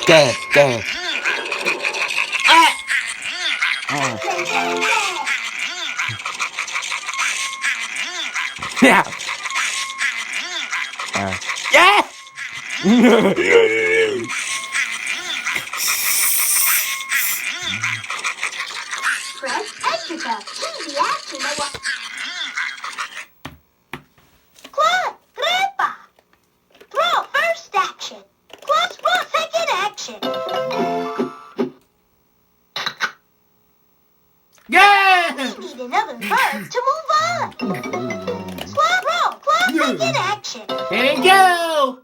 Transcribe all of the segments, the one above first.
Go. Ah! Yeah. Yeah. Press enter to choose the action that will... Claw, Grandpa! Throw, first action. Claw, throw, second action. Yeah. We need another verb to move on. Claw, throw, claw, second action. Here we go.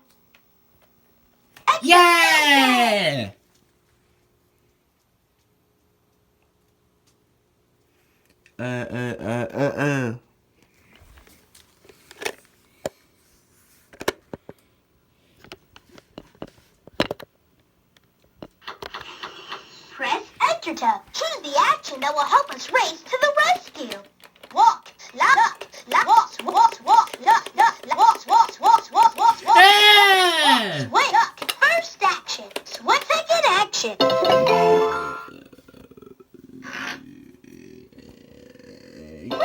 Yeah. Press enter to choose the action that will help us race to the rescue. Walk, slap, walk, swing, duck, first action, swing, second action.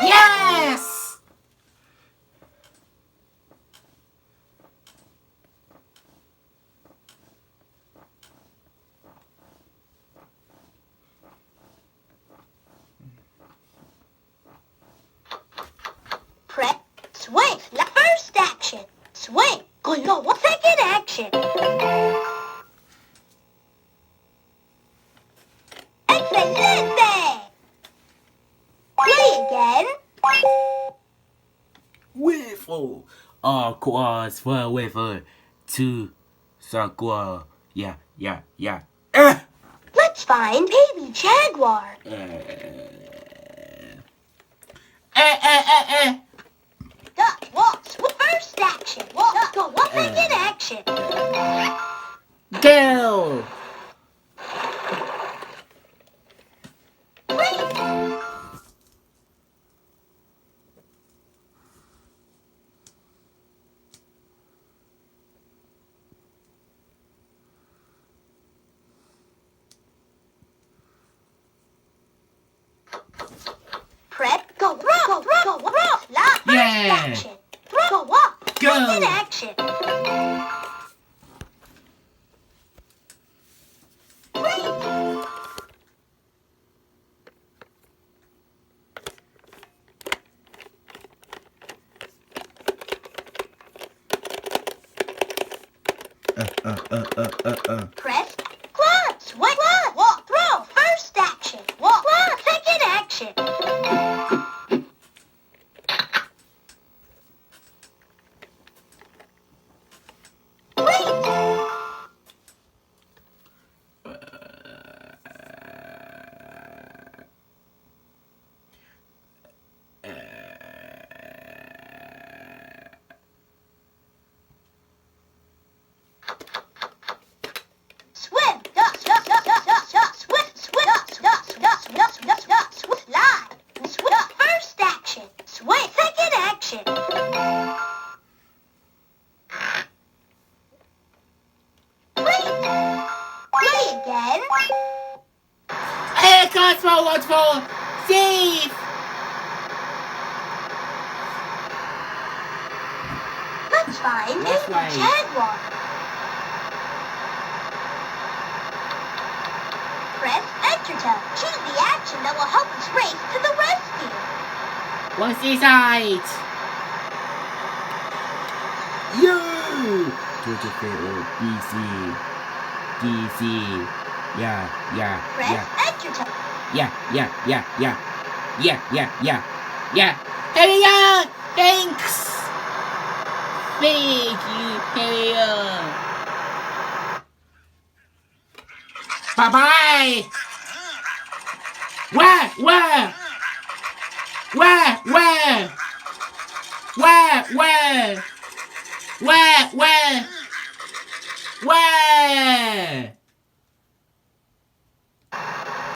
Yes. Press, swing, first action, swing, go, second action. Excelente! Play again. WaterFall. Aquas for wafer. Two. Sakwa. Yeah. Let's find baby jaguar. Duck, walk, first action, walk, go, second action. Go. Prep, go, roll, first action. Go, walk, second action. Press, claw, swing, walk, throw, first action. Walk, claw, second action. Swim, duck, slide, swim, first action, swing, second action. Play again. Hey, WaterFall. Safe. Let's find That's baby right. jaguar. Press enter to choose the action that will help us race to the rescue. What's inside? You. WaterFall. DC. Yeah. Press enter to Yeah. Here we go. Thanks. Thank you. Here we go. Bye-bye. Where? Where?